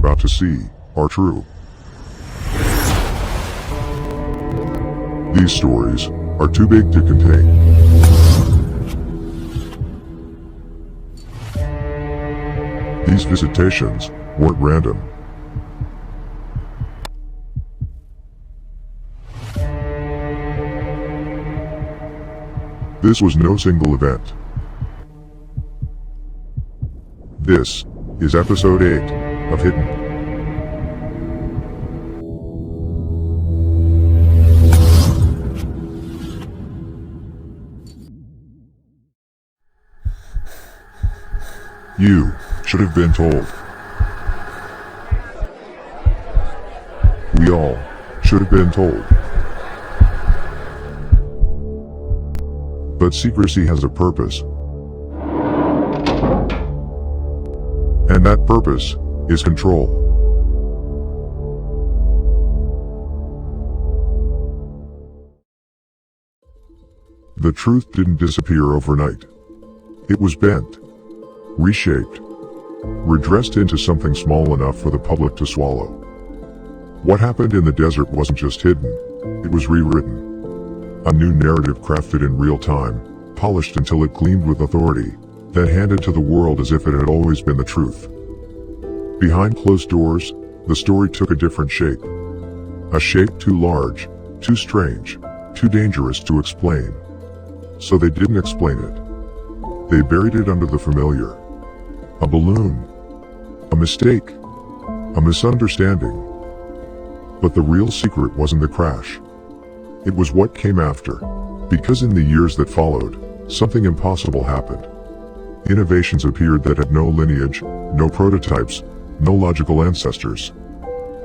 about to see are true. These stories are too big to contain. These visitations weren't random. This was no single event. This is episode 8 of Hidden. You should have been told. We all should have been told. But secrecy has a purpose. And that purpose is control. The truth didn't disappear overnight. It was bent, reshaped, redressed into something small enough for the public to swallow. What happened in the desert wasn't just hidden, it was rewritten. A new narrative crafted in real time, polished until it gleamed with authority, then handed to the world as if it had always been the truth. Behind closed doors, the story took a different shape. A shape too large, too strange, too dangerous to explain. So they didn't explain it. They buried it under the familiar. A balloon. A mistake. A misunderstanding. But the real secret wasn't the crash. It was what came after. Because in the years that followed, something impossible happened. Innovations appeared that had no lineage, no prototypes, no logical ancestors.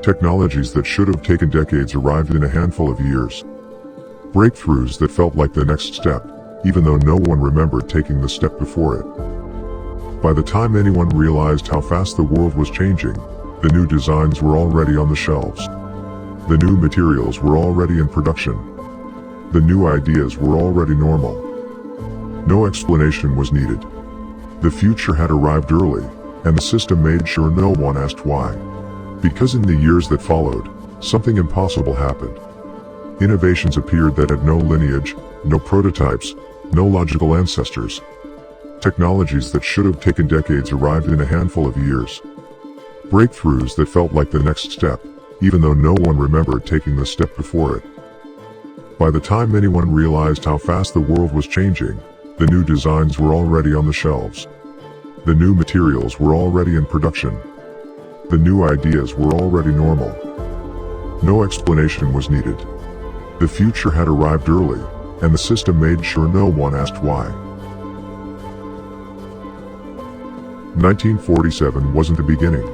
Technologies that should have taken decades arrived in a handful of years. Breakthroughs that felt like the next step, even though no one remembered taking the step before it. By the time anyone realized how fast the world was changing, the new designs were already on the shelves. The new materials were already in production. The new ideas were already normal. No explanation was needed. The future had arrived early, and the system made sure no one asked why. Because in the years that followed, something impossible happened. Innovations appeared that had no lineage, no prototypes, no logical ancestors. Technologies that should have taken decades arrived in a handful of years. Breakthroughs that felt like the next step, even though no one remembered taking the step before it. By the time anyone realized how fast the world was changing, the new designs were already on the shelves. The new materials were already in production. The new ideas were already normal. No explanation was needed. The future had arrived early, and the system made sure no one asked why. 1947 wasn't the beginning.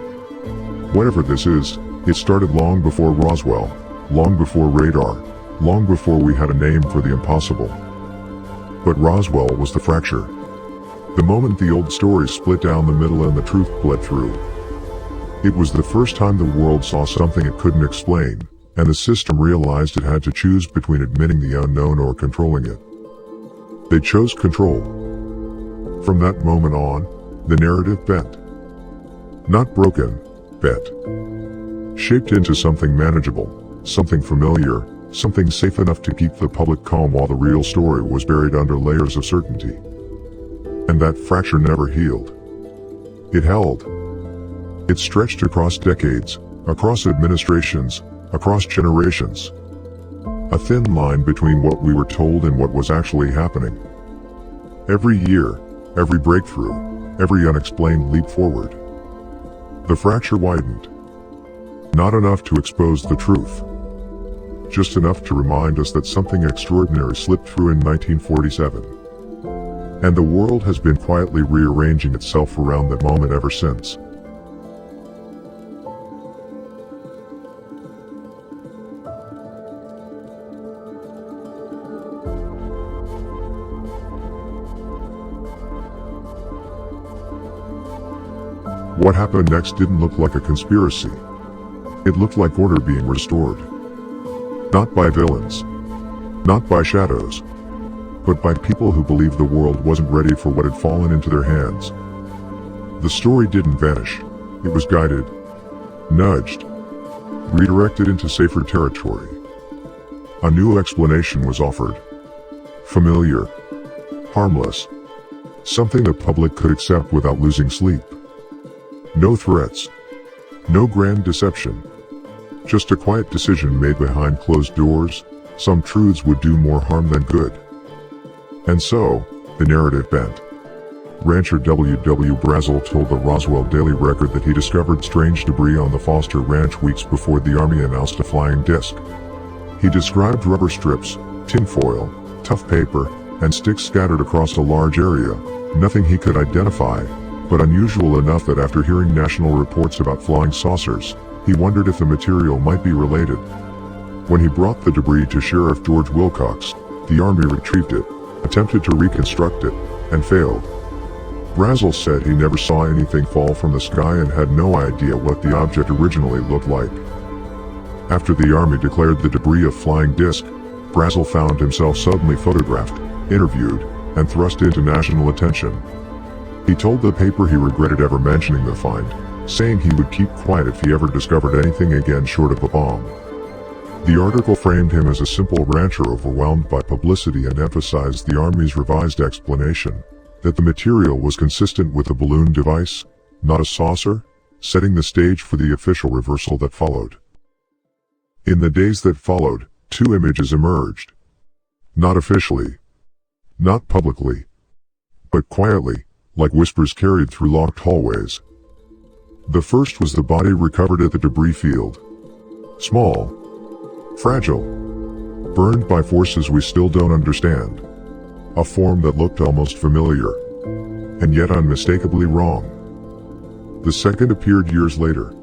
Whatever this is, it started long before Roswell, long before radar, long before we had a name for the impossible. But Roswell was the fracture. The moment the old story split down the middle and the truth bled through. It was the first time the world saw something it couldn't explain, and the system realized it had to choose between admitting the unknown or controlling it. They chose control. From that moment on, the narrative bent. Not broken, bent. Shaped into something manageable, something familiar, something safe enough to keep the public calm while the real story was buried under layers of certainty. And that fracture never healed. It held. It stretched across decades, across administrations, across generations. A thin line between what we were told and what was actually happening. Every year, every breakthrough, every unexplained leap forward. The fracture widened. Not enough to expose the truth. Just enough to remind us that something extraordinary slipped through in 1947. And the world has been quietly rearranging itself around that moment ever since. What happened next didn't look like a conspiracy. It looked like order being restored. Not by villains. Not by shadows. But by people who believed the world wasn't ready for what had fallen into their hands. The story didn't vanish. It was guided. nudged, redirected into safer territory. A new explanation was offered. Familiar, harmless, something the public could accept without losing sleep. No threats, no grand deception, just a quiet decision made behind closed doors. Some truths would do more harm than good. And so, the narrative bent. Rancher W.W. Brazel told the Roswell Daily Record that he discovered strange debris on the Foster Ranch weeks before the Army announced a flying disc. He described rubber strips, tinfoil, tough paper, and sticks scattered across a large area, nothing he could identify, but unusual enough that after hearing national reports about flying saucers, he wondered if the material might be related. When he brought the debris to Sheriff George Wilcox, the Army retrieved it, attempted to reconstruct it, and failed. Brazel said he never saw anything fall from the sky and had no idea what the object originally looked like. After the Army declared the debris a flying disc, Brazel found himself suddenly photographed, interviewed, and thrust into national attention. He told the paper he regretted ever mentioning the find, saying he would keep quiet if he ever discovered anything again short of a bomb. The article framed him as a simple rancher overwhelmed by publicity and emphasized the Army's revised explanation, that the material was consistent with a balloon device, not a saucer, setting the stage for the official reversal that followed. In the days that followed, two images emerged. Not officially, not publicly, but quietly, like whispers carried through locked hallways. The first was the body recovered at the debris field. Small, fragile, burned by forces we still don't understand. A form that looked almost familiar, and yet unmistakably wrong. The second appeared years later.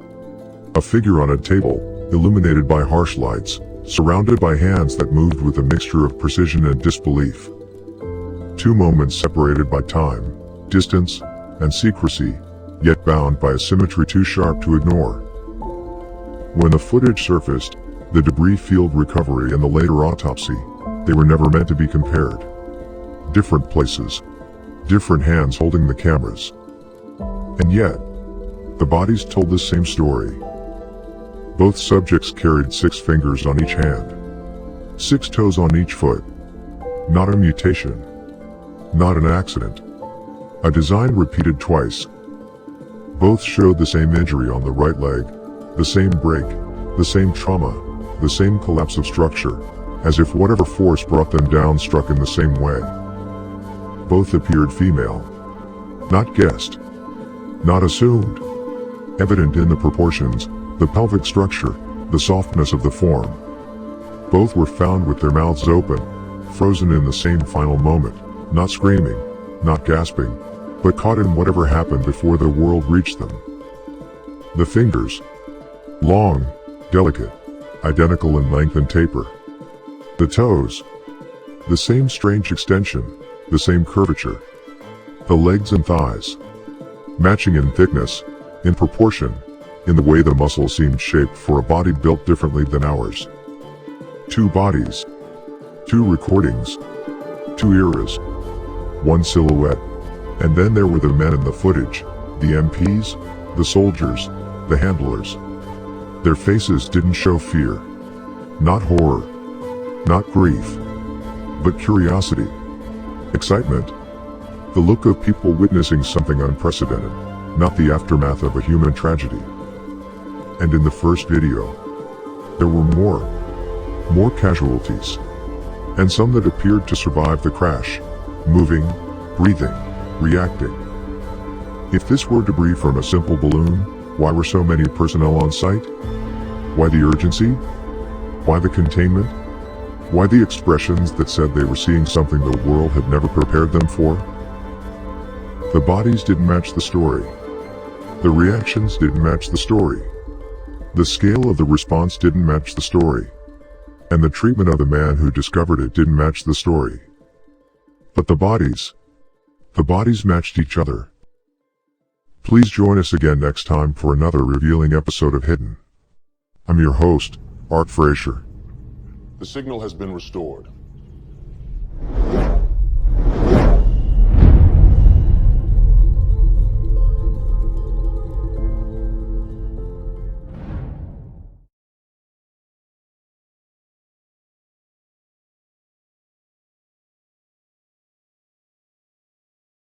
A figure on a table, illuminated by harsh lights, surrounded by hands that moved with a mixture of precision and disbelief. Two moments separated by time, distance, and secrecy, yet bound by a symmetry too sharp to ignore. When the footage surfaced, the debris field recovery and the later autopsy, they were never meant to be compared. Different places, different hands holding the cameras. And yet, the bodies told the same story. Both subjects carried 6 fingers on each hand, 6 toes on each foot. Not a mutation, not an accident. A design repeated twice. Both showed the same injury on the right leg, the same break, the same trauma, the same collapse of structure, as if whatever force brought them down struck in the same way. Both appeared female. Not guessed. Not assumed. Evident in the proportions, the pelvic structure, the softness of the form. Both were found with their mouths open, frozen in the same final moment, not screaming, not gasping, but caught in whatever happened before the world reached them. The fingers. Long, delicate, identical in length and taper. The toes. The same strange extension, the same curvature. The legs and thighs. Matching in thickness, in proportion, in the way the muscles seemed shaped for a body built differently than ours. 2 bodies. 2 recordings. 2 eras. 1 silhouette. And then there were the men in the footage, the MPs, the soldiers, the handlers. Their faces didn't show fear. Not horror. Not grief. But curiosity. Excitement. The look of people witnessing something unprecedented, not the aftermath of a human tragedy. And in the first video, there were more casualties. And some that appeared to survive the crash, moving, breathing, reacting. If this were debris from a simple balloon, why were so many personnel on site? Why the urgency? Why the containment? Why the expressions that said they were seeing something the world had never prepared them for? The bodies didn't match the story. The reactions didn't match the story. The scale of the response didn't match the story. And the treatment of the man who discovered it didn't match the story. But the bodies matched each other. Please join us again next time for another revealing episode of Hidden. I'm your host, Art Frazier. The signal has been restored.